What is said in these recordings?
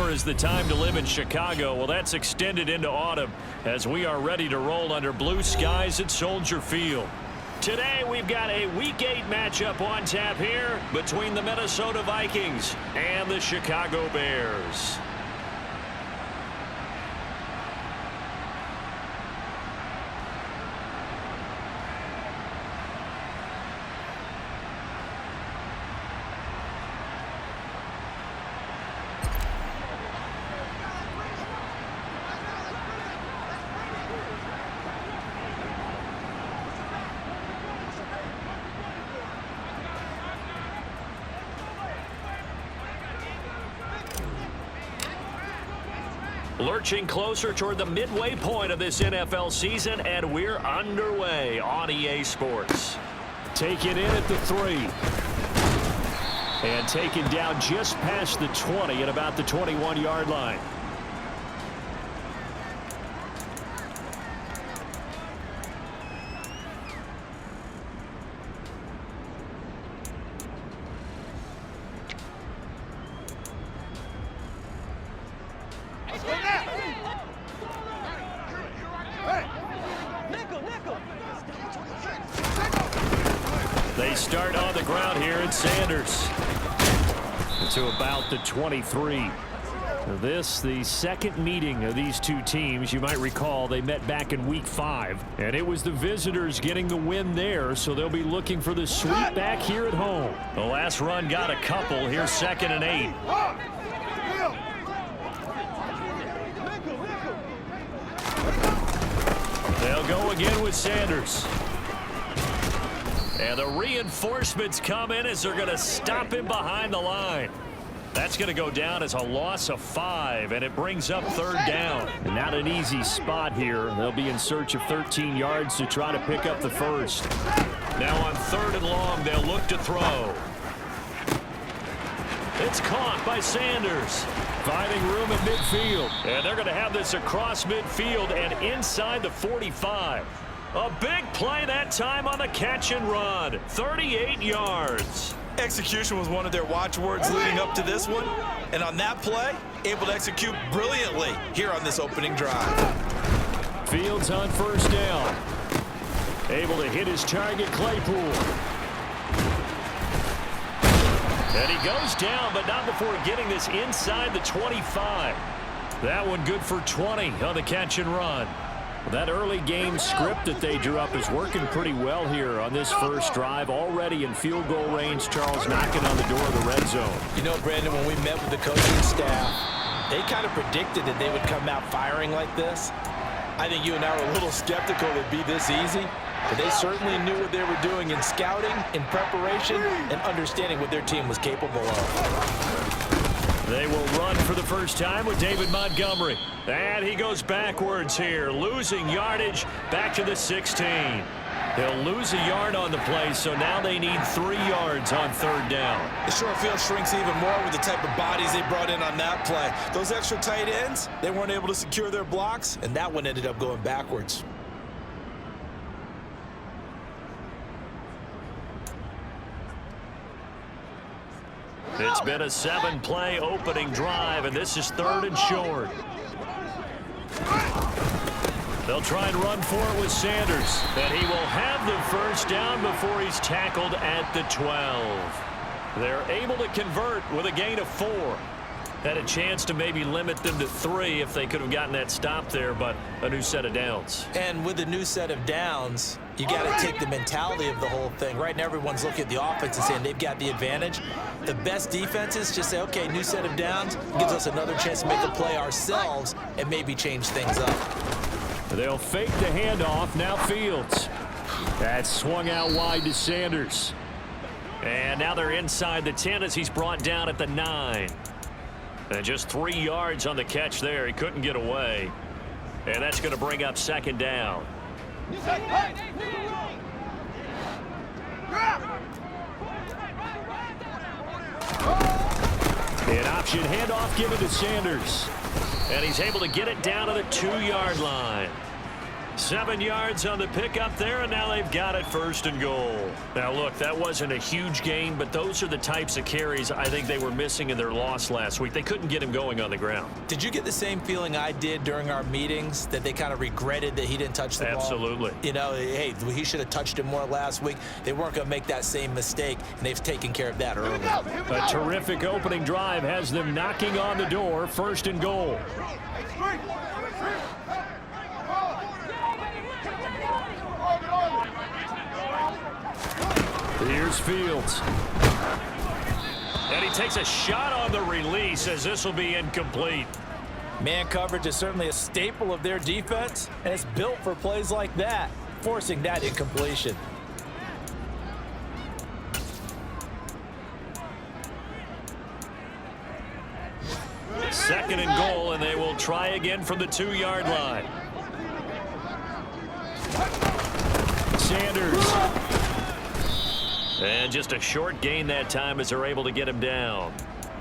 summer is the time to live in Chicago. Well, that's extended into autumn as we are ready to roll under blue skies at Soldier Field. Today, we've got a Week 8 matchup on tap here between the Minnesota Vikings and the Chicago Bears. Lurching closer toward the midway point of this NFL season, and we're underway on EA Sports. Taken in at the 3. And taken down just past the 20 at about the 21-yard line. They start on the ground here at Sanders. To about the 23. This, the second meeting of these two teams. You might recall they met back in Week 5. And it was the visitors getting the win there, so they'll be looking for the sweep back here at home. The last run got a couple. Here's 2nd and 8. They'll go again with Sanders. And the reinforcements come in as they're going to stop him behind the line. That's going to go down as a loss of 5, and it brings up 3rd down. And not an easy spot here. They'll be in search of 13 yards to try to pick up the first. Now on 3rd and long, they'll look to throw. It's caught by Sanders. Finding room at midfield. And they're going to have this across midfield and inside the 45. A big play that time on the catch and run. 38 yards. Execution was one of their watchwords leading up to this one. And on that play, able to execute brilliantly here on this opening drive. Fields on 1st down. Able to hit his target, Claypool. And he goes down, but not before getting this inside the 25. That one good for 20 on the catch and run. That early game script that they drew up is working pretty well here on this first drive. Already in field goal range, Charles knocking on the door of the red zone. You know, Brandon, when we met with the coaching staff, they kind of predicted that they would come out firing like this. I think you and I were a little skeptical it'd be this easy, but they certainly knew what they were doing in scouting, in preparation, and understanding what their team was capable of. They will run for the first time with David Montgomery. And he goes backwards here, losing yardage back to the 16. He'll lose a yard on the play, so now they need 3 yards on 3rd down. The short field shrinks even more with the type of bodies they brought in on that play. Those extra tight ends, they weren't able to secure their blocks, and that one ended up going backwards. It's been a 7-play opening drive, and this is 3rd and short. They'll try and run for it with Sanders, and he will have the first down before he's tackled at the 12. They're able to convert with a gain of 4. Had a chance to maybe limit them to 3 if they could have gotten that stop there, but a new set of downs. And with a new set of downs, you got to take the mentality of the whole thing. Right now, everyone's looking at the offense and saying they've got the advantage. The best defenses just say, okay, new set of downs gives us another chance to make a play ourselves and maybe change things up. They'll fake the handoff. Now Fields. That's swung out wide to Sanders. And now they're inside the 10 as he's brought down at the 9. And just 3 yards on the catch there. He couldn't get away. And that's going to bring up 2nd down. An option handoff given to Sanders. And he's able to get it down to the 2-yard line. 7 yards on the pickup there, and now they've got it 1st and goal. Now, look, that wasn't a huge gain, but those are the types of carries I think they were missing in their loss last week. They couldn't get him going on the ground. Did you get the same feeling I did during our meetings, that they kind of regretted that he didn't touch the ball? Absolutely. You know, hey, he should have touched it more last week. They weren't going to make that same mistake, and they've taken care of that early. A terrific opening drive has them knocking on the door, 1st and goal. Here's Fields. And he takes a shot on the release as this will be incomplete. Man coverage is certainly a staple of their defense, and it's built for plays like that, forcing that incompletion. Second and goal, and they will try again from the 2-yard line. Sanders. And just a short gain that time as they're able to get him down.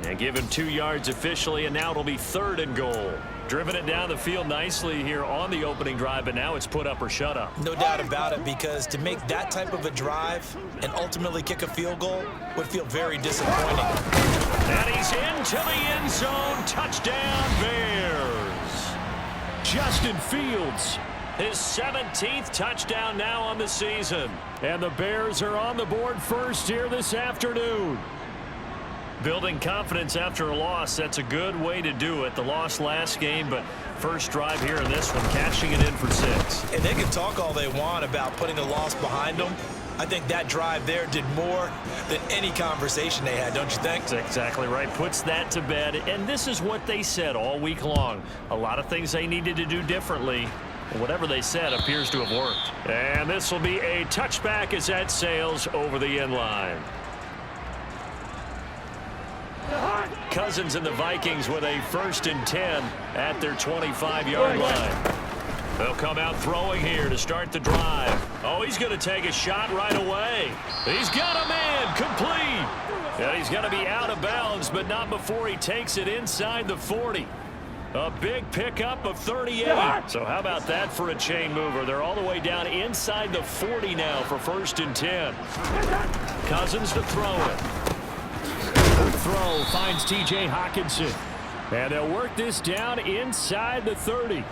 And give him 2 yards officially, and now it'll be 3rd and goal. Driven it down the field nicely here on the opening drive, but now it's put up or shut up. No doubt about it, because to make that type of a drive and ultimately kick a field goal would feel very disappointing. And he's into the end zone. Touchdown, Bears. Justin Fields, his 17th touchdown now on the season. And the Bears are on the board first here this afternoon. Building confidence after a loss, that's a good way to do it. The loss last game, but first drive here in this one, cashing it in for 6. And they can talk all they want about putting a loss behind them. I think that drive there did more than any conversation they had, don't you think? That's exactly right. Puts that to bed. And this is what they said all week long. A lot of things they needed to do differently. Whatever they said appears to have worked. And this will be a touchback as that sails over the end line. Cousins and the Vikings with a 1st and 10 at their 25-yard line. They'll come out throwing here to start the drive. Oh, he's going to take a shot right away. He's got a man complete. And he's going to be out of bounds, but not before he takes it inside the 40. A big pickup of 38. So how about that for a chain mover? They're all the way down inside the 40 now for 1st and 10. Cousins to throw it. Throw finds T.J. Hockenson. And they'll work this down inside the 30.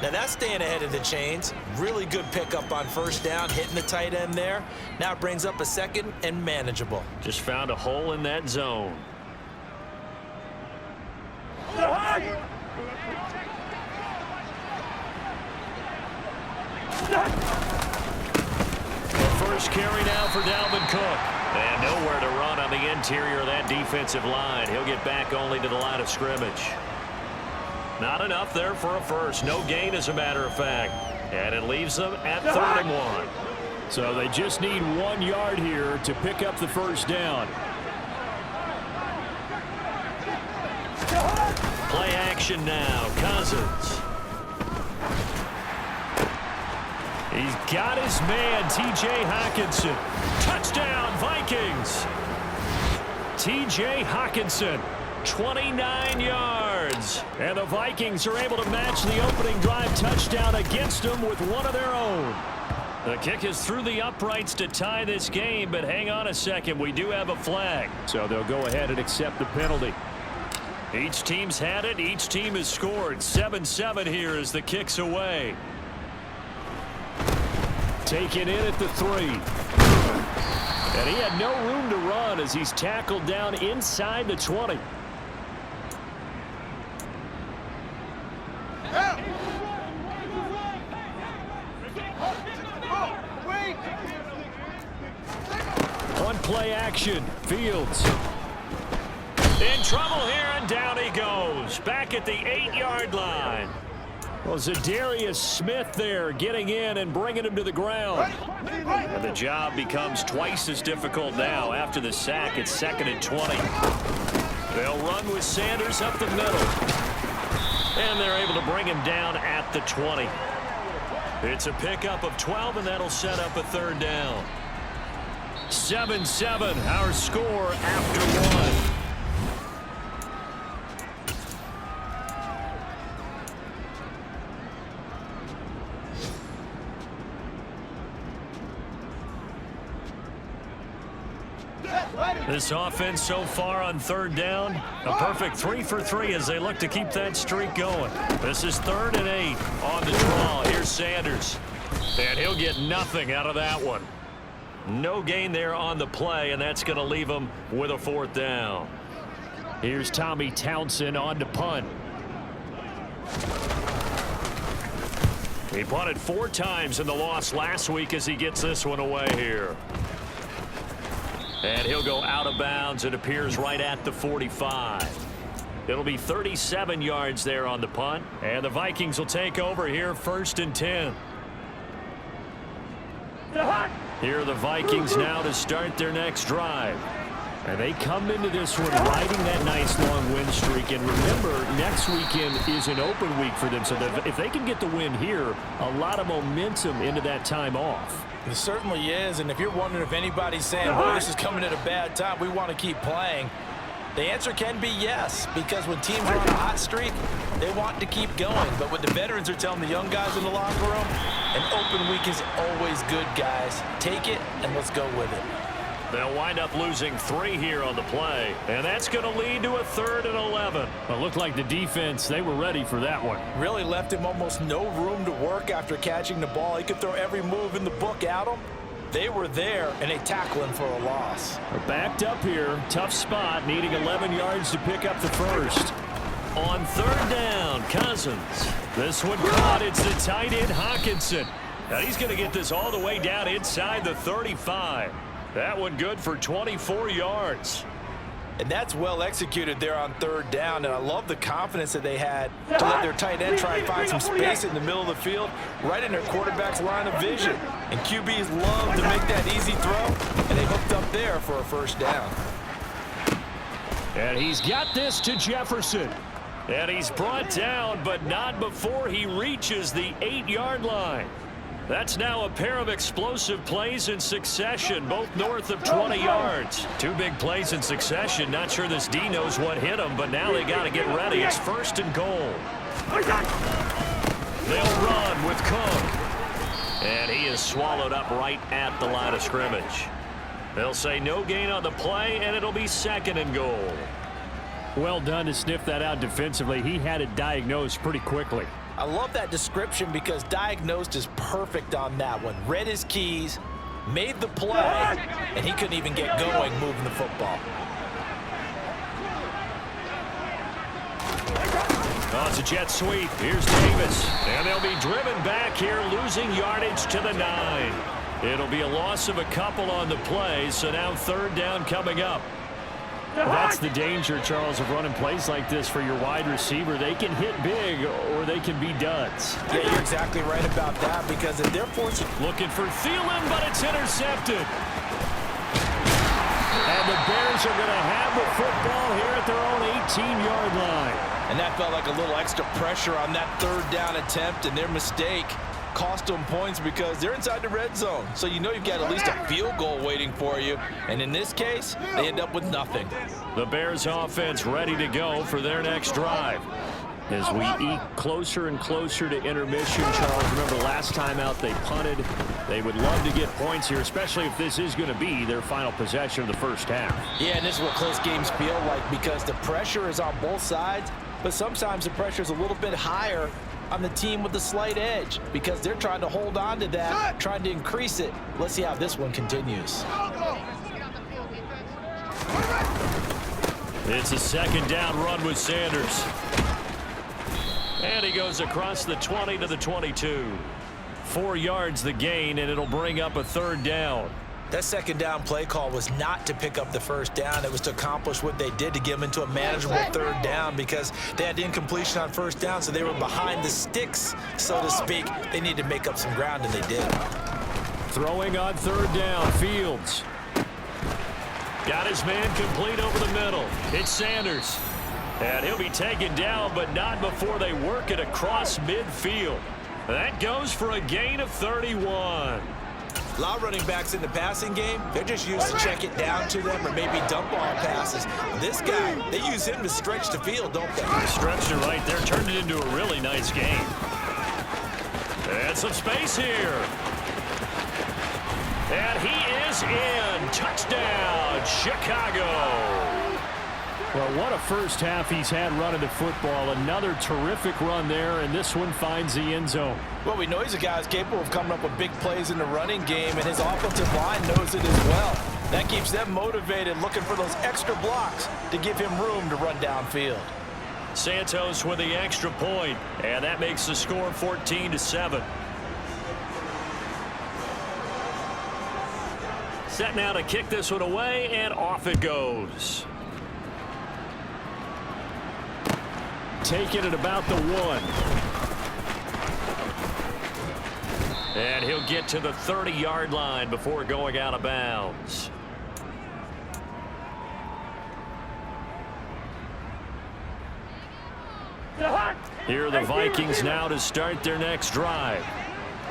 Now that's staying ahead of the chains. Really good pickup on 1st down, hitting the tight end there. Now it brings up a 2nd and manageable. Just found a hole in that zone. The first carry now for Dalvin Cook. And nowhere to run on the interior of that defensive line. He'll get back only to the line of scrimmage. Not enough there for a first. No gain, as a matter of fact. And it leaves them at 3rd and 1. So they just need 1 yard here to pick up the 1st down. Play action now. Cousins. He's got his man, T.J. Hockenson. Touchdown, Vikings. T.J. Hockenson, 29 yards. And the Vikings are able to match the opening drive touchdown against them with one of their own. The kick is through the uprights to tie this game, but hang on a second. We do have a flag. So they'll go ahead and accept the penalty. Each team's had it. Each team has scored. 7-7 here as the kick's away. Taken in at the 3. And he had no room to run as he's tackled down inside the 20. On play action, Fields. In trouble here, and down he goes. Back at the 8-yard line. Well, Zadarius Smith there getting in and bringing him to the ground. And the job becomes twice as difficult now after the sack. It's 2nd and 20. They'll run with Sanders up the middle. And they're able to bring him down at the 20. It's a pickup of 12, and that'll set up a 3rd down. 7-7, our score after 1. This offense so far on third down, a perfect 3 for 3 as they look to keep that streak going. This is 3rd and 8 on the draw. Here's Sanders. And he'll get nothing out of that one. No gain there on the play, and that's going to leave him with a 4th down. Here's Tommy Townsend on to punt. He punted 4 times in the loss last week as he gets this one away here. And he'll go out of bounds. It appears right at the 45. It'll be 37 yards there on the punt. And the Vikings will take over here 1st and 10. Here are the Vikings now to start their next drive. And they come into this one riding that nice long win streak. And remember, next weekend is an open week for them. So if they can get the win here, a lot of momentum into that time off. It certainly is. And if you're wondering if anybody's saying, boy, this is coming at a bad time, we want to keep playing, the answer can be yes. Because when teams are on a hot streak, they want to keep going. But what the veterans are telling the young guys in the locker room, an open week is always good, guys. Take it and let's go with it. They'll wind up losing 3 here on the play, and that's going to lead to a 3rd and 11. It looked like the defense, they were ready for that one. Really left him almost no room to work after catching the ball. He could throw every move in the book at him. They were there, and they tackle him for a loss. They're backed up here. Tough spot, needing 11 yards to pick up the first. On 3rd down, Cousins. This one caught. It's the tight end, Hawkinson. Now he's going to get this all the way down inside the 35. That one good for 24 yards. And that's well executed there on 3rd down. And I love the confidence that they had to let their tight end try and find some space in the middle of the field, right in their quarterback's line of vision. And QBs love to make that easy throw, and they hooked up there for a 1st down. And he's got this to Jefferson. And he's brought down, but not before he reaches the 8-yard line. That's now a pair of explosive plays in succession, both north of 20 yards. 2 big plays in succession. Not sure this D knows what hit him, but now they got to get ready. It's 1st and goal. They'll run with Cook. And he is swallowed up right at the line of scrimmage. They'll say no gain on the play, and it'll be 2nd and goal. Well done to sniff that out defensively. He had it diagnosed pretty quickly. I love that description because diagnosed is perfect on that one. Read his keys, made the play, and he couldn't even get going moving the football. Oh, it's a jet sweep. Here's Davis. And they'll be driven back here, losing yardage to the 9. It'll be a loss of a couple on the play, so now 3rd down coming up. That's the danger, Charles, of running plays like this for your wide receiver. They can hit big or they can be duds. Yeah, you're exactly right about that because if they're forced... Looking for Thielen, but it's intercepted. And the Bears are going to have the football here at their own 18-yard line. And that felt like a little extra pressure on that 3rd down attempt, and their mistake cost them points because they're inside the red zone. So you know you've got at least a field goal waiting for you. And in this case, they end up with nothing. The Bears offense ready to go for their next drive. As we eke closer and closer to intermission, Charles, remember last time out they punted. They would love to get points here, especially if this is going to be their final possession of the first half. Yeah, and this is what close games feel like because the pressure is on both sides, but sometimes the pressure is a little bit higher on the team with the slight edge because they're trying to hold on to that, trying to increase it. Let's see how this one continues. It's a 2nd down run with Sanders. And he goes across the 20 to the 22. 4 yards the gain, and it'll bring up a 3rd down. That 2nd down play call was not to pick up the 1st down. It was to accomplish what they did to get them into a manageable 3rd down because they had incompletion on 1st down, so they were behind the sticks, so to speak. They needed to make up some ground, and they did. Throwing on 3rd down, Fields. Got his man complete over the middle. It's Sanders. And he'll be taken down, but not before they work it across midfield. That goes for a gain of 31. A lot of running backs in the passing game, they're just used to check it down to them or maybe dump ball passes. This guy, they use him to stretch the field, don't they? Stretched it right there, turned it into a really nice game. And some space here. And he is in. Touchdown, Chicago. Well, what a first half he's had running the football. Another terrific run there, and this one finds the end zone. Well, we know he's a guy who's capable of coming up with big plays in the running game, and his offensive line knows it as well. That keeps them motivated, looking for those extra blocks to give him room to run downfield. Santos with the extra point, and that makes the score 14-7. Set now to kick this one away, and off it goes. Taking it about the 1. And he'll get to the 30-yard line before going out of bounds. Here are the Vikings now to start their next drive.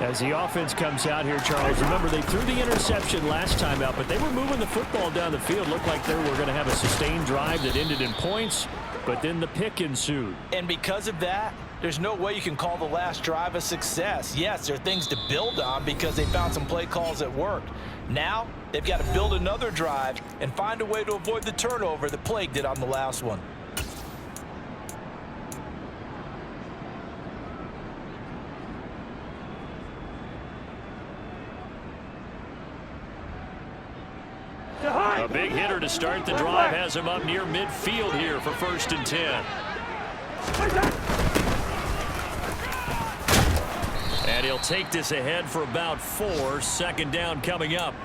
As the offense comes out here, Charles, remember they threw the interception last time out, but they were moving the football down the field. Looked like they were going to have a sustained drive that ended in points, but then the pick ensued. And because of that, there's no way you can call the last drive a success. Yes, there are things to build on because they found some play calls that worked. Now, they've got to build another drive and find a way to avoid the turnover that plagued it on the last one. A big hitter to start the drive has him up near midfield here for 1st and 10. And he'll take this ahead for about 4. 2nd down coming up.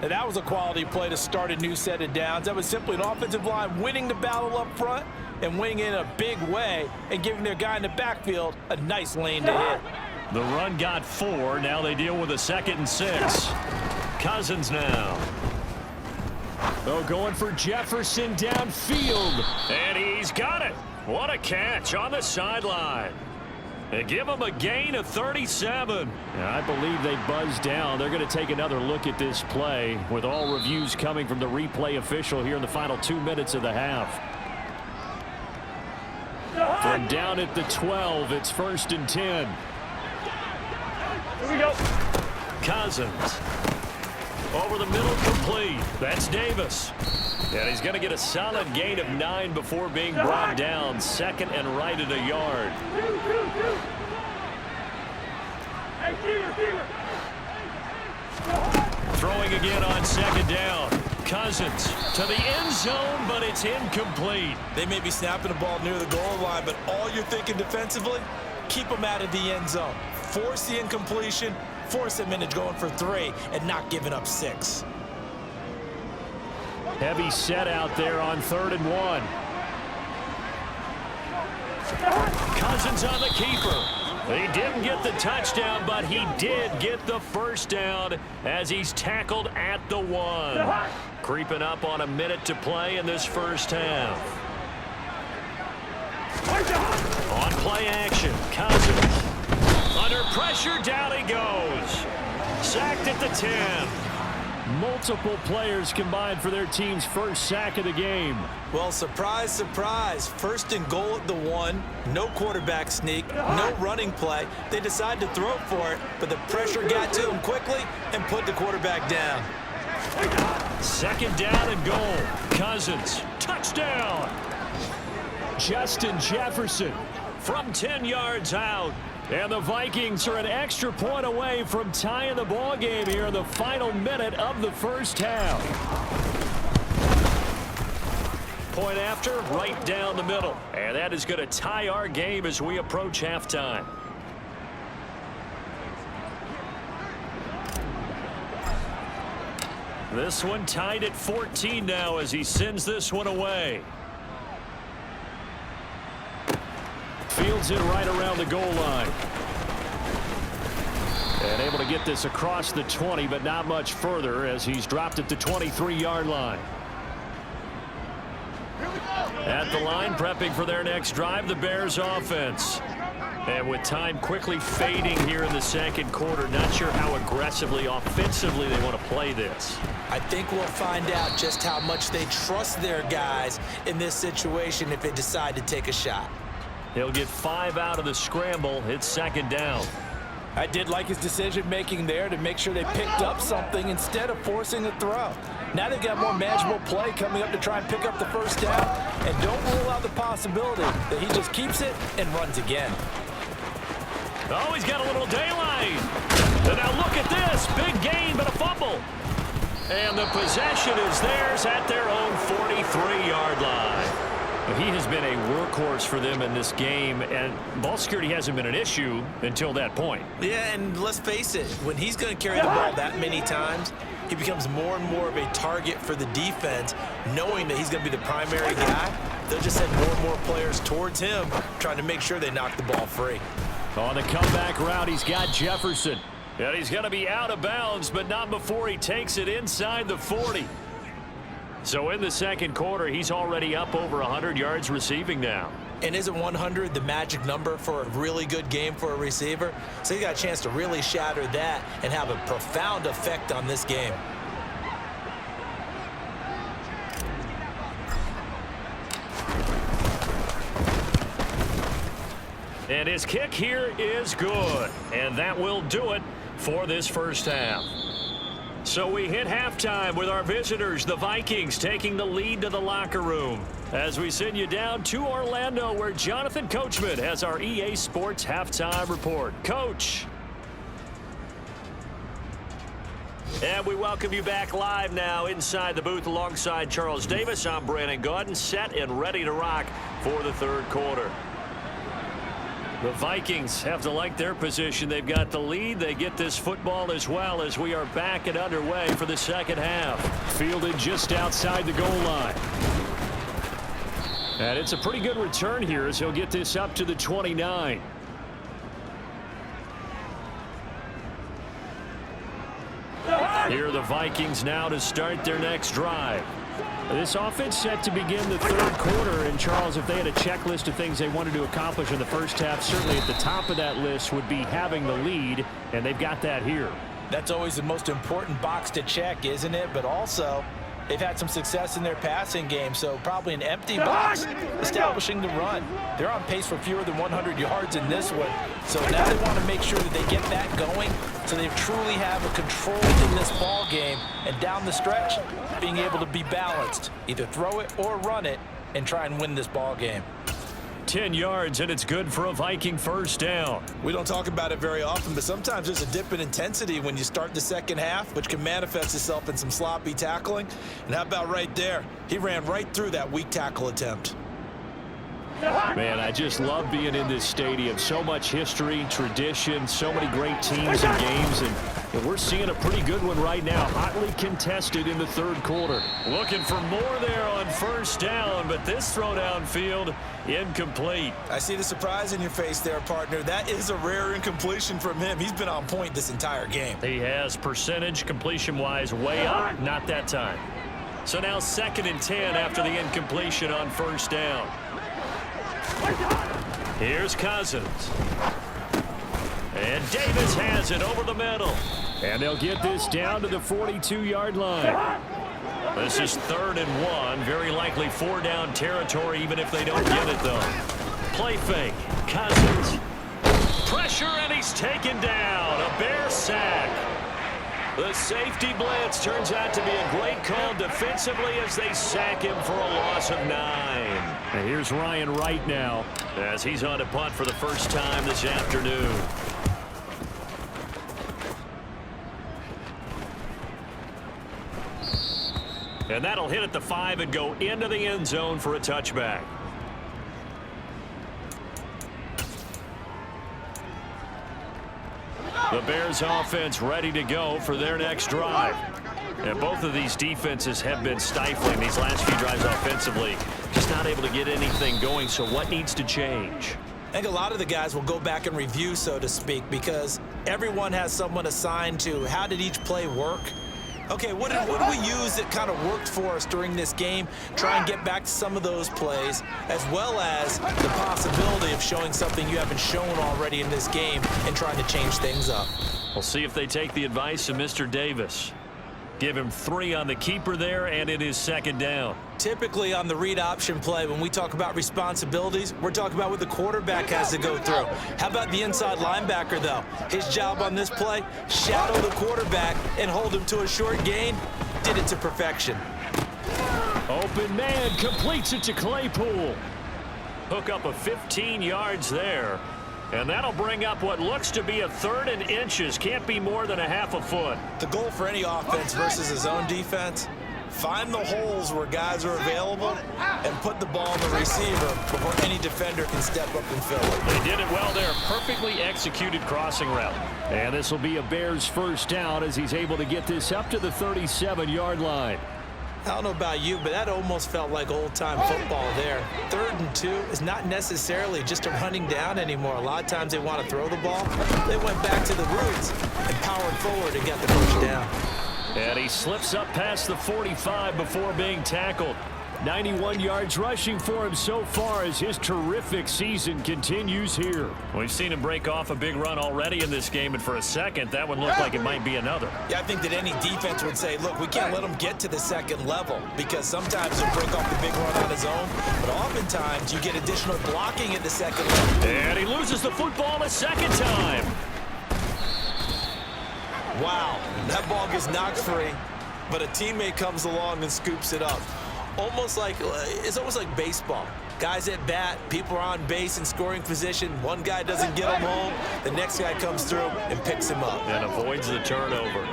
And that was a quality play to start a new set of downs. That was simply an offensive line winning the battle up front and winning in a big way and giving their guy in the backfield a nice lane to hit. The run got 4. Now they deal with a 2nd and 6. Cousins now. Oh, going for Jefferson downfield. And he's got it. What a catch on the sideline. They give him a gain of 37. I believe they buzzed down. They're going to take another look at this play with all reviews coming from the replay official here in the final 2 minutes of the half. From down at the 12, it's 1st and 10. Here we go. Cousins. Over the middle, complete. That's Davis. And he's going to get a solid gain of 9 before being brought down. 2nd and right at a yard. Throwing again on 2nd down. Cousins to the end zone, but it's incomplete. They may be snapping the ball near the goal line, but all you're thinking defensively, keep them out of the end zone. Force the incompletion, force them into going for 3, and not giving up 6. Heavy set out there on 3rd and 1. Cousins on the keeper. He didn't get the touchdown, but he did get the 1st down as he's tackled at the 1. Creeping up on a minute to play in this 1st half. On play action, Cousins. Under pressure, down he goes. Sacked at the 10. Multiple players combined for their team's 1st sack of the game. Well, surprise, surprise. 1st and goal at the 1. No quarterback sneak. No running play. They decide to throw for it, but the pressure got to him quickly and put the quarterback down. 2nd down and goal. Cousins. Touchdown. Justin Jefferson from 10 yards out. And the Vikings are an extra point away from tying the ball game here in the final minute of the 1st half. Point after, right down the middle. And that is going to tie our game as we approach halftime. This one tied at 14 now as he sends this one away. Fields it right around the goal line. And able to get this across the 20, but not much further as he's dropped at the 23-yard line. At the line, prepping for their next drive, the Bears offense. And with time quickly fading here in the 2nd quarter, not sure how aggressively, offensively they want to play this. I think we'll find out just how much they trust their guys in this situation if they decide to take a shot. He'll get 5 out of the scramble. It's 2nd down. I did like his decision-making there to make sure they picked up something instead of forcing a throw. Now they've got more manageable play coming up to try and pick up the first down, and don't rule out the possibility that he just keeps it and runs again. Oh, he's got a little daylight. And now look at this. Big gain, but a fumble. And the possession is theirs at their own 43-yard line. He has been a workhorse for them in this game, and ball security hasn't been an issue until that point. Yeah, and let's face it, when he's going to carry the ball that many times, he becomes more and more of a target for the defense, knowing that he's going to be the primary guy. They'll just send more and more players towards him, trying to make sure they knock the ball free. On the comeback route, he's got Jefferson. And he's going to be out of bounds, but not before he takes it inside the 40. So in the second quarter, he's already up over 100 yards receiving now. And isn't 100 the magic number for a really good game for a receiver? So he got a chance to really shatter that and have a profound effect on this game. And his kick here is good. And that will do it for this first half. So we hit halftime with our visitors, the Vikings, taking the lead to the locker room. As we send you down to Orlando, where Jonathan Coachman has our EA Sports halftime report. Coach. And we welcome you back live now inside the booth alongside Charles Davis. I'm Brandon Gaudin, set and ready to rock for the third quarter. The Vikings have to like their position. They've got the lead. They get this football as well as we are back and underway for the second half. Fielded just outside the goal line. And it's a pretty good return here as he'll get this up to the 29. Here are the Vikings now to start their next drive. This offense set to begin the third quarter. And, Charles, if they had a checklist of things they wanted to accomplish in the first half, certainly at the top of that list would be having the lead, and they've got that here. That's always the most important box to check, isn't it? But also, they've had some success in their passing game, so probably an empty box establishing the run. They're on pace for fewer than 100 yards in this one, so now they want to make sure that they get that going so they truly have a control in this ball game, and down the stretch, being able to be balanced, either throw it or run it, and try and win this ball game. 10 yards, and it's good for a Viking first down. We don't talk about it very often, but sometimes there's a dip in intensity when you start the second half, which can manifest itself in some sloppy tackling. And how about right there? He ran right through that weak tackle attempt. Man, I just love being in this stadium. So much history, tradition, so many great teams and games, and we're seeing a pretty good one right now. Hotly contested in the third quarter. Looking for more there on first down, but this throw downfield incomplete. I see the surprise in your face there, partner. That is a rare incompletion from him. He's been on point this entire game. He has percentage completion-wise way up, not that time. So now 2nd and 10 after the incompletion on first down. Here's Cousins. And Davis has it over the middle. And they'll get this down to the 42-yard line. This is 3rd and 1. Very likely 4-down territory, even if they don't get it, though. Play fake. Cousins. Pressure, and he's taken down. A Bear sack. The safety blitz turns out to be a great call defensively as they sack him for a loss of 9. And here's Ryan Wright now as he's on to punt for the first time this afternoon. And that'll hit at the 5 and go into the end zone for a touchback. The Bears offense ready to go for their next drive. And both of these defenses have been stifling these last few drives offensively. Just not able to get anything going, so what needs to change? I think a lot of the guys will go back and review, so to speak, because everyone has someone assigned to how did each play work. Okay, what did we use that kind of worked for us during this game? Try and get back to some of those plays, as well as the possibility of showing something you haven't shown already in this game and trying to change things up. We'll see if they take the advice of Mr. Davis. Give him 3 on the keeper there, and it is second down. Typically on the read option play, when we talk about responsibilities, we're talking about what the quarterback has to go through. How about the inside linebacker, though? His job on this play, shadow the quarterback and hold him to a short gain. Did it to perfection. Open man completes it to Claypool. Hook up a 15 yards there. And that'll bring up what looks to be a 3rd and inches. Can't be more than a half a foot. The goal for any offense versus his own defense, find the holes where guys are available and put the ball on the receiver before any defender can step up and fill it. They did it well there. Perfectly executed crossing route. And this will be a Bears first down as he's able to get this up to the 37-yard line. I don't know about you, but that almost felt like old-time football there. 3rd and 2 is not necessarily just a running down anymore. A lot of times they want to throw the ball. They went back to the roots and powered forward and got the first down. And he slips up past the 45 before being tackled. 91 yards rushing for him so far as his terrific season continues here. We've seen him break off a big run already in this game, and for a second, that one looked like it might be another. Yeah, I think that any defense would say, look, we can't let him get to the second level because sometimes he'll break off the big run on his own, but oftentimes you get additional blocking at the second level. And he loses the football a second time. Wow, that ball gets knocked free, but a teammate comes along and scoops it up. It's almost like baseball. Guys at bat, people are on base in scoring position. One guy doesn't get him home. The next guy comes through and picks him up. And avoids the turnover.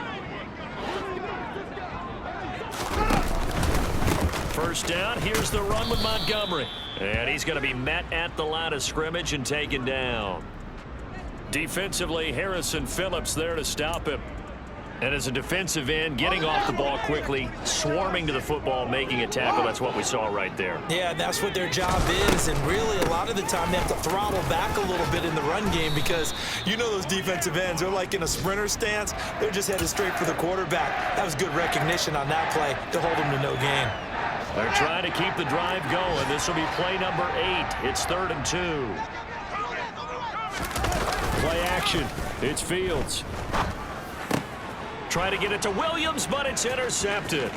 First down, here's the run with Montgomery. And he's going to be met at the line of scrimmage and taken down. Defensively, Harrison Phillips there to stop him. And as a defensive end, getting off the ball quickly, swarming to the football, making a tackle. That's what we saw right there. Yeah, that's what their job is. And really, a lot of the time, they have to throttle back a little bit in the run game because you know those defensive ends, they're like in a sprinter stance. They're just headed straight for the quarterback. That was good recognition on that play to hold them to no gain. They're trying to keep the drive going. This will be play number 8. It's 3rd and 2. Play action. It's Fields. Try to get it to Williams, but it's intercepted.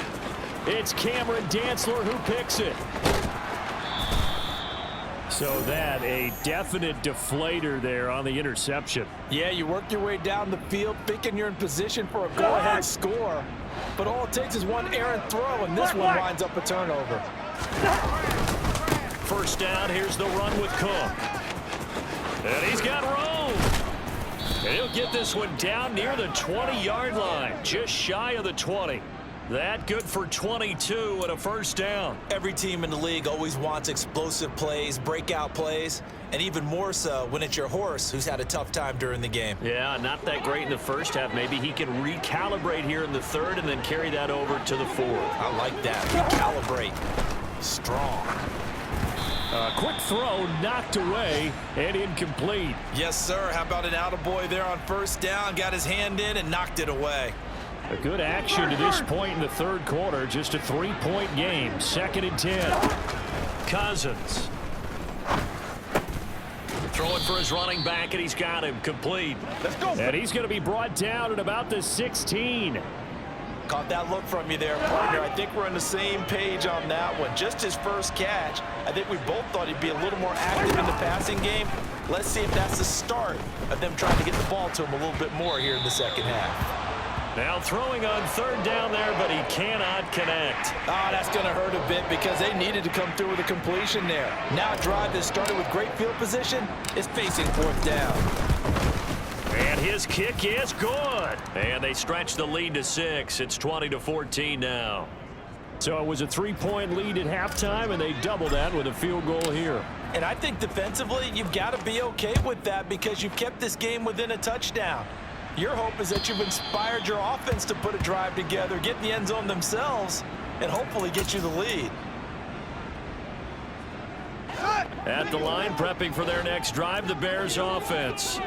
It's Cameron Dantzler who picks it. So that, a definite deflator there on the interception. Yeah, you work your way down the field, thinking you're in position for a go-ahead score. But all it takes is one errant throw, and this one winds up a turnover. First down, here's the run with Cook. And he's got room. And he'll get this one down near the 20-yard line, just shy of the 20. That good for 22 and a first down. Every team in the league always wants explosive plays, breakout plays, and even more so when it's your horse who's had a tough time during the game. Yeah, not that great in the first half. Maybe he can recalibrate here in the 3rd and then carry that over to the 4th. I like that. Recalibrate. Strong. Quick throw knocked away and incomplete. Yes, sir. How about an attaboy there on first down? Got his hand in and knocked it away. A good action to this point in the 3rd quarter. Just a 3-point game. 2nd and 10. Cousins. Throwing for his running back, and he's got him complete. Let's go. And he's going to be brought down at about the 16. Caught that look from you there, partner. I think we're on the same page on that one. Just his first catch. I think we both thought he'd be a little more active in the passing game. Let's see if that's the start of them trying to get the ball to him a little bit more here in the second half. Now throwing on 3rd down there, but he cannot connect. Oh, that's going to hurt a bit because they needed to come through with a completion there. Now a drive that started with great field position is facing 4th down. And his kick is good. And they stretch the lead to 6. It's 20-14 now. So it was a 3-point lead at halftime, and they double that with a field goal here. And I think defensively, you've got to be okay with that because you've kept this game within a touchdown. Your hope is that you've inspired your offense to put a drive together, get in the end zone themselves, and hopefully get you the lead. At the line, prepping for their next drive, the Bears offense.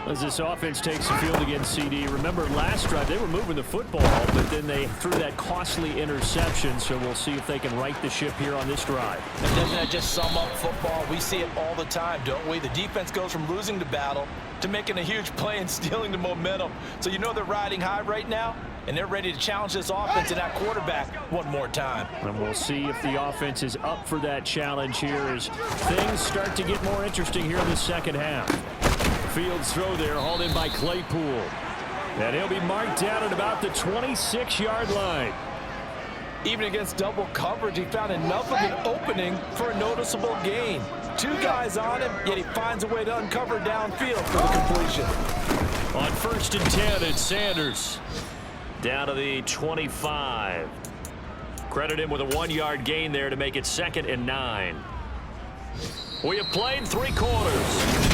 As this offense takes the field against CD. Remember, last drive, they were moving the football, but then they threw that costly interception, so we'll see if they can right the ship here on this drive. And doesn't that just sum up football? We see it all the time, don't we? The defense goes from losing the battle to making a huge play and stealing the momentum. So you know they're riding high right now, and they're ready to challenge this offense and that quarterback one more time. And we'll see if the offense is up for that challenge here as things start to get more interesting here in the second half. Fields throw there, hauled in by Claypool. And he'll be marked down at about the 26-yard line. Even against double coverage, he found enough of an opening for a noticeable gain. 2 guys on him, yet he finds a way to uncover downfield for the completion. On 1st and 10, it's Sanders. Down to the 25. Credit him with a 1-yard gain there to make it 2nd and 9. We have played 3 quarters.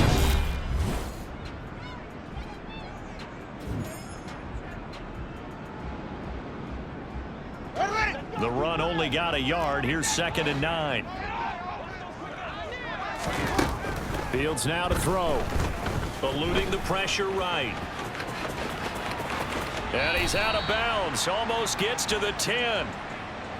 The run only got a yard. Here's 2nd and 9. Fields now to throw. Eluding the pressure right. And he's out of bounds. Almost gets to the 10.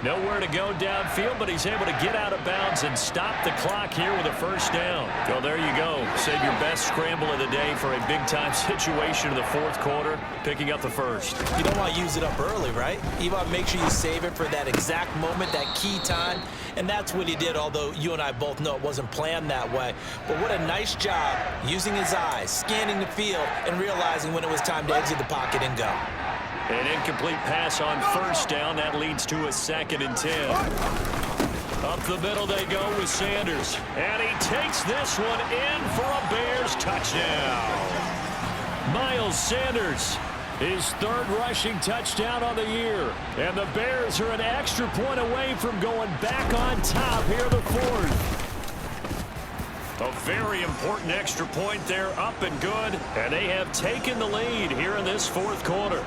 Nowhere to go downfield, but he's able to get out of bounds and stop the clock here with a 1st down. Well, there you go. Save your best scramble of the day for a big-time situation in the 4th quarter, picking up the 1st. You don't want to use it up early, right? You want to make sure you save it for that exact moment, that key time. And that's what he did, although you and I both know it wasn't planned that way. But what a nice job using his eyes, scanning the field, and realizing when it was time to exit the pocket and go. An incomplete pass on 1st down. That leads to a 2nd and 10. Up the middle they go with Sanders. And he takes this one in for a Bears touchdown. Miles Sanders, his 3rd rushing touchdown on the year. And the Bears are an extra point away from going back on top here in the 4th. A very important extra point there, up and good. And they have taken the lead here in this 4th quarter.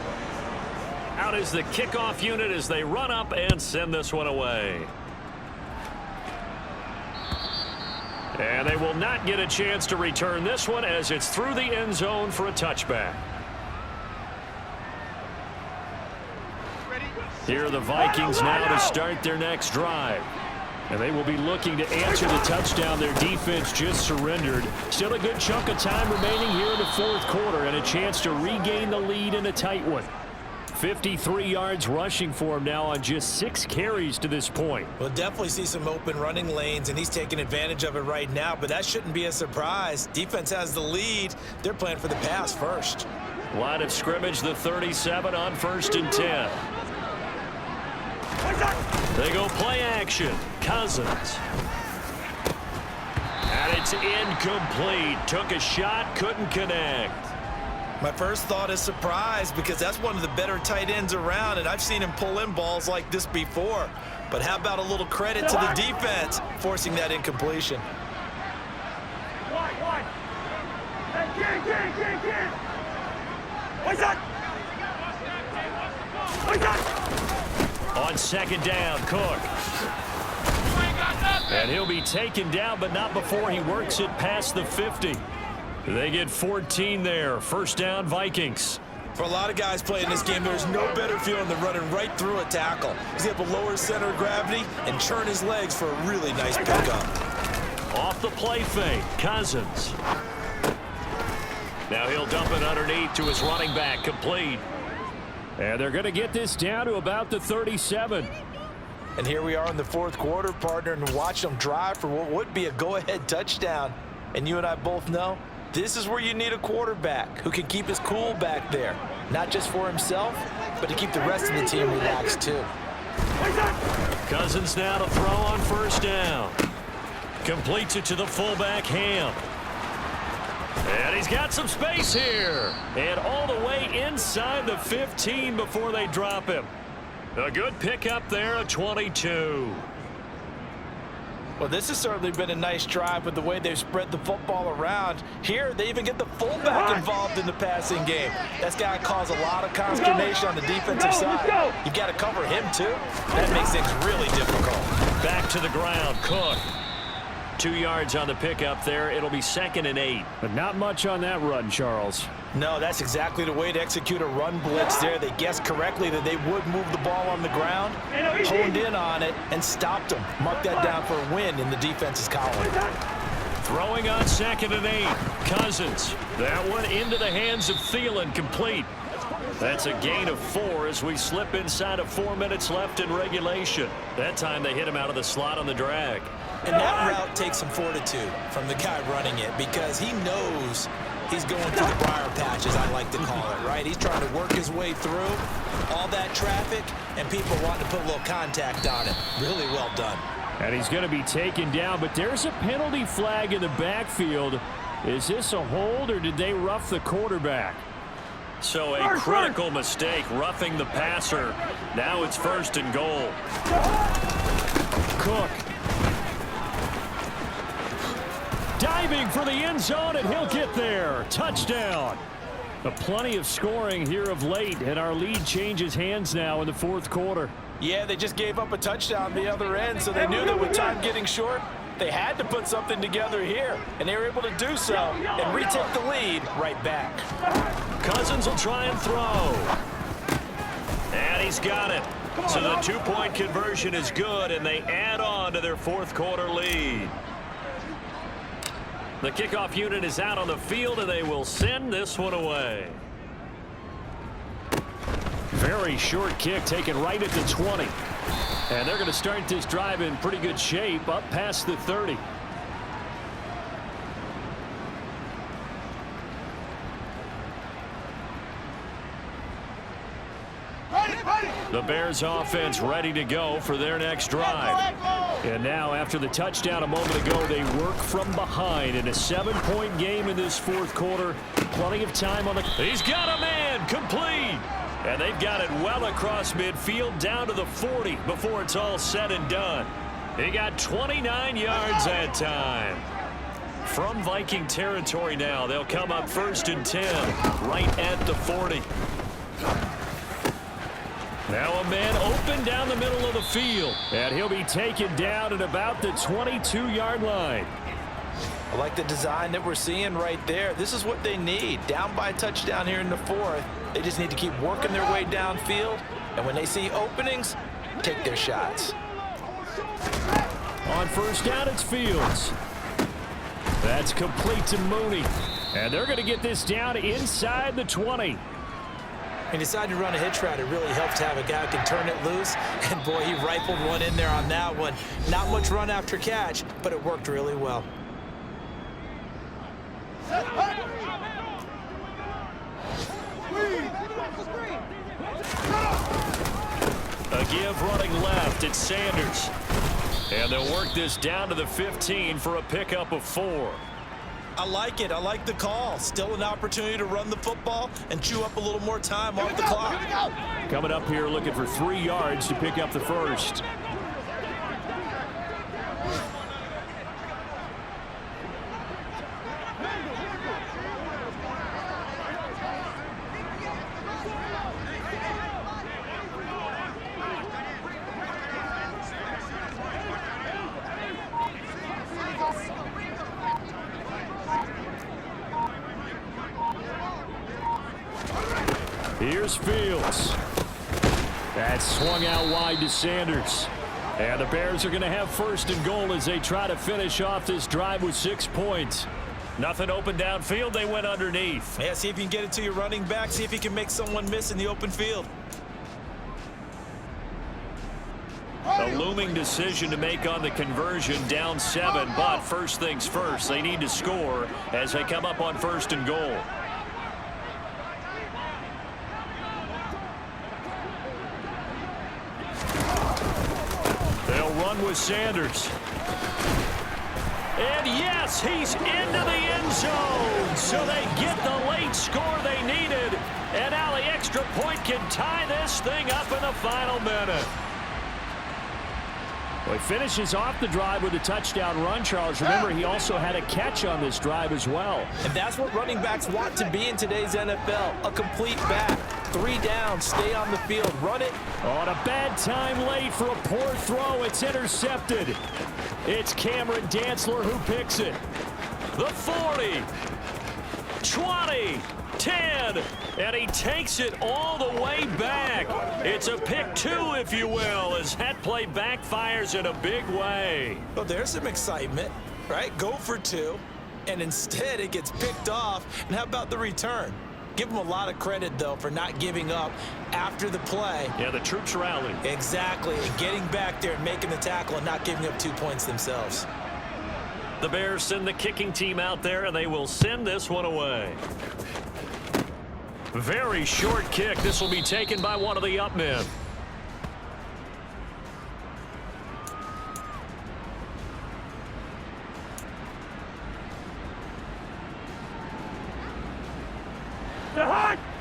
Out is the kickoff unit as they run up and send this one away. And they will not get a chance to return this one as it's through the end zone for a touchback. Here are the Vikings now to start their next drive. And they will be looking to answer the touchdown their defense just surrendered. Still a good chunk of time remaining here in the 4th quarter and a chance to regain the lead in a tight one. 53 yards rushing for him now on just 6 carries to this point. We'll definitely see some open running lanes, and he's taking advantage of it right now, but that shouldn't be a surprise. Defense has the lead. They're playing for the pass first. Line of scrimmage, the 37 on 1st and 10. They go play action. Cousins. And it's incomplete. Took a shot, couldn't connect. My first thought is surprise because that's one of the better tight ends around, and I've seen him pull in balls like this before. But how about a little credit to the defense forcing that incompletion? On 2nd down, Cook. And he'll be taken down, but not before he works it past the 50. They get 14 there. 1st down, Vikings. For a lot of guys playing this game, there's no better feeling than running right through a tackle. He's able to lower his center of gravity and churn his legs for a really nice pickup. Off the play fake, Cousins. Now he'll dump it underneath to his running back, complete. And they're going to get this down to about the 37. And here we are in the 4th quarter, partner, and watch them drive for what would be a go-ahead touchdown. And you and I both know this is where you need a quarterback who can keep his cool back there. Not just for himself, but to keep the rest of the team relaxed too. Cousins now to throw on 1st down. Completes it to the fullback, Ham. And he's got some space here. And all the way inside the 15 before they drop him. A good pickup there, a 22. Well, this has certainly been a nice drive with the way they've spread the football around. Here, they even get the fullback involved in the passing game. That's got to cause a lot of consternation on the defensive side. You've got to cover him, too. That makes things really difficult. Back to the ground, Cook. 2 yards on the pickup there. It'll be 2nd and 8. But not much on that run, Charles. No, that's exactly the way to execute a run blitz there. They guessed correctly that they would move the ball on the ground, honed in on it, and stopped them. Mark that down for a win in the defense's column. Throwing on 2nd and 8. Cousins. That one into the hands of Thielen, complete. That's a gain of 4 as we slip inside of 4 minutes left in regulation. That time they hit him out of the slot on the drag. And that route takes some fortitude from the guy running it because he knows he's going through the briar patch, as I like to call it, right? He's trying to work his way through all that traffic and people wanting to put a little contact on it. Really well done. And he's going to be taken down, but there's a penalty flag in the backfield. Is this a hold or did they rough the quarterback? So a critical mistake, roughing the passer. Now it's 1st and goal. Cook. Diving for the end zone, and he'll get there. Touchdown. Plenty of scoring here of late, and our lead changes hands now in the 4th quarter. Yeah, they just gave up a touchdown the other end, so they knew that with time getting short, they had to put something together here, and they were able to do so and retake the lead right back. Cousins will try and throw. And he's got it. So the 2-point conversion is good, and they add on to their 4th quarter lead. The kickoff unit is out on the field, and they will send this one away. Very short kick taken right at the 20. And they're going to start this drive in pretty good shape up past the 30. The Bears offense ready to go for their next drive. And now after the touchdown a moment ago, they work from behind in a 7-point game in this 4th quarter. Plenty of time on the... He's got a man, complete. And they've got it well across midfield down to the 40 before it's all said and done. He got 29 yards that time. From Viking territory now, they'll come up 1st and 10 right at the 40. Now a man open down the middle of the field, and he'll be taken down at about the 22-yard line. I like the design that we're seeing right there. This is what they need. Down by a touchdown here in the 4th. They just need to keep working their way downfield, and when they see openings, take their shots. On 1st down, it's Fields. That's complete to Mooney, and they're going to get this down inside the 20. He decided to run a hitch route. It really helps to have a guy who can turn it loose. And, boy, he rifled one in there on that one. Not much run after catch, but it worked really well. A give running left. It's Sanders. And they'll work this down to the 15 for a pickup of 4. I like it. I like the call. Still an opportunity to run the football and chew up a little more time off the clock. Coming up here looking for 3 yards to pick up the 1st. Here's Fields. That's swung out wide to Sanders. And the Bears are going to have 1st and goal as they try to finish off this drive with 6 points. Nothing open downfield. They went underneath. Yeah, see if you can get it to your running back. See if you can make someone miss in the open field. A looming decision to make on the conversion, down 7. But first things first, they need to score as they come up on 1st and goal. They'll run with Sanders. And yes, he's into the end zone. So they get the late score they needed. And now the extra point can tie this thing up in the final minute. Well, he finishes off the drive with a touchdown run, Charles. Remember, he also had a catch on this drive as well. And that's what running backs want to be in today's NFL, a complete back. 3 down, stay on the field, run it. On a bad time late for a poor throw. It's intercepted. It's Cameron Dantzler who picks it. The 40, 20, 10, and he takes it all the way back. It's a pick 2, if you will, as that play backfires in a big way. Well, there's some excitement. right? Go for 2, and instead it gets picked off. And how about the return? Give them a lot of credit, though, for not giving up after the play. Yeah, the troops rallied. Exactly. And getting back there and making the tackle and not giving up 2 points themselves. The Bears send the kicking team out there, and they will send this one away. Very short kick. This will be taken by one of the up men.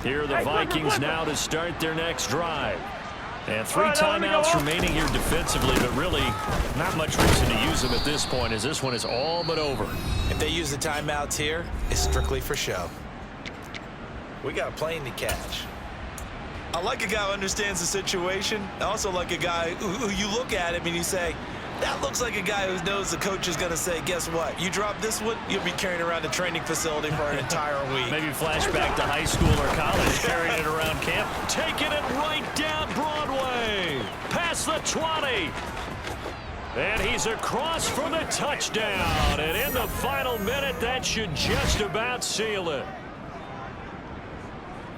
Here are the Vikings now to start their next drive. And 3 timeouts remaining here defensively, but really not much reason to use them at this point, as this one is all but over. If they use the timeouts here, it's strictly for show. We got a plane to catch. I like a guy who understands the situation. I also like a guy who you look at him and you say, that looks like a guy who knows the coach is going to say, guess what? You drop this one, you'll be carrying around the training facility for an entire week. Maybe flashback to high school or college, carrying it around camp. Taking it right down Broadway. Past the 20. And he's across for the touchdown. And in the final minute, that should just about seal it.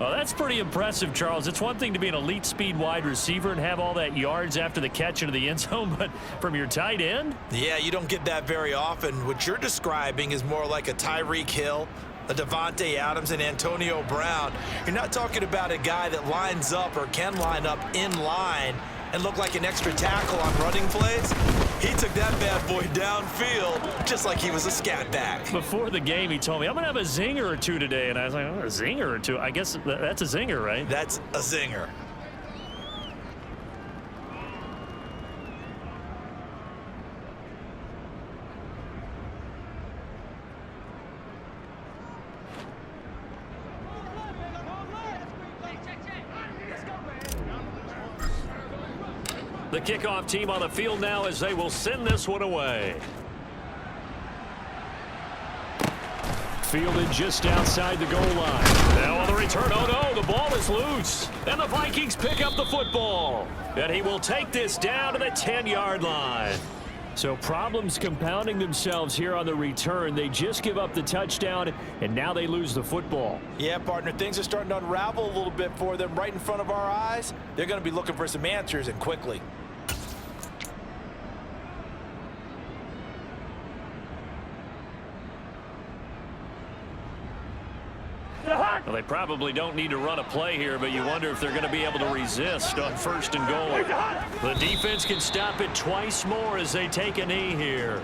Well, that's pretty impressive, Charles. It's one thing to be an elite speed wide receiver and have all that yards after the catch into the end zone, but from your tight end? Yeah, you don't get that very often. What you're describing is more like a Tyreek Hill, a Devontae Adams, and Antonio Brown. You're not talking about a guy that lines up or can line up in line and look like an extra tackle on running plays. He took that bad boy downfield just like he was a scat back. Before the game, he told me, I'm going to have a zinger or 2 today. And I was like, oh, a zinger or 2? I guess that's a zinger, right? That's a zinger. The kickoff team on the field now as they will send this one away. Fielded just outside the goal line. Now on the return, oh no, the ball is loose. And the Vikings pick up the football. And he will take this down to the 10-yard line. So problems compounding themselves here on the return. They just give up the touchdown, and now they lose the football. Yeah, partner, things are starting to unravel a little bit for them right in front of our eyes. They're going to be looking for some answers, and quickly. Well, they probably don't need to run a play here, but you wonder if they're going to be able to resist on 1st and goal. The defense can stop it twice more as they take a knee here.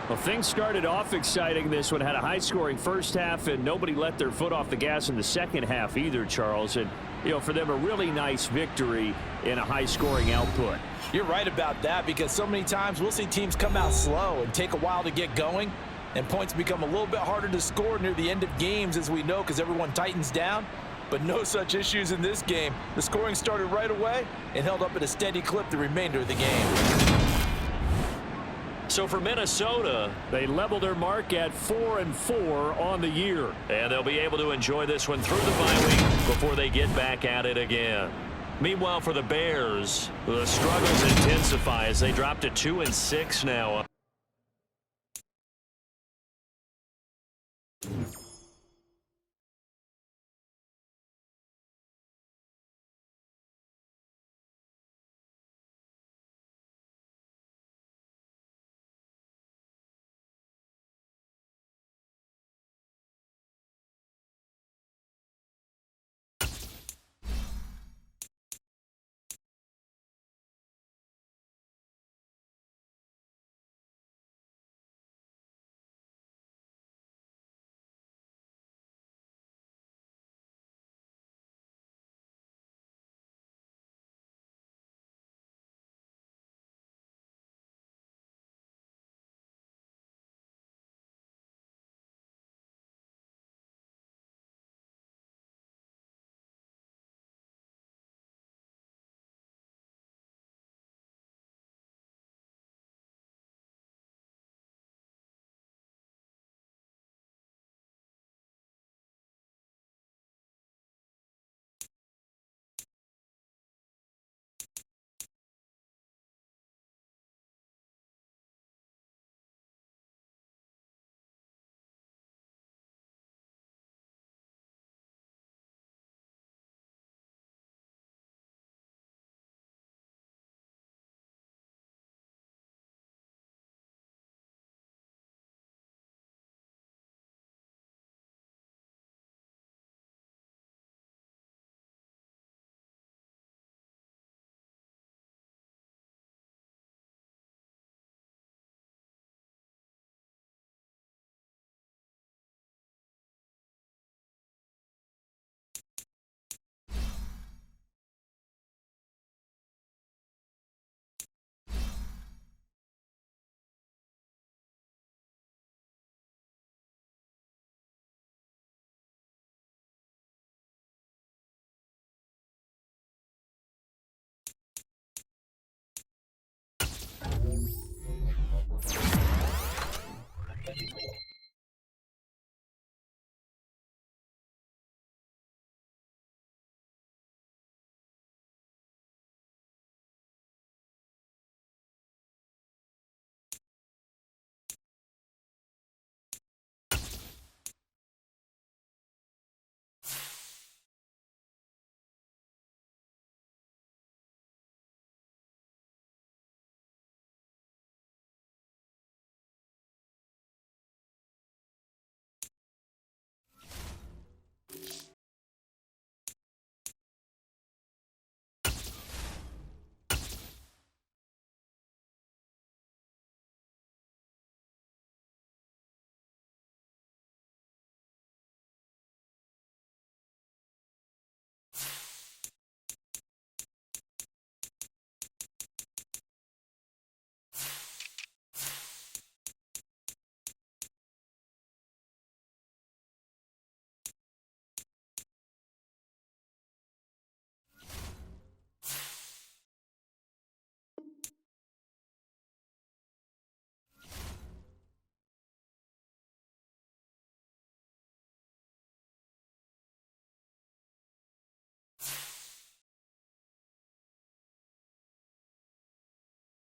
Well, things started off exciting. This one had a high-scoring first half, and nobody let their foot off the gas in the second half either, Charles. And, you know, for them, a really nice victory in a high-scoring output. You're right about that, because so many times we'll see teams come out slow and take a while to get going, and points become a little bit harder to score near the end of games, as we know, because everyone tightens down. But no such issues in this game. The scoring started right away and held up at a steady clip the remainder of the game. So for Minnesota, they level their mark at 4-4 on the year. And they'll be able to enjoy this one through the bye week before they get back at it again. Meanwhile, for the Bears, the struggles intensify as they drop to 2-6 now.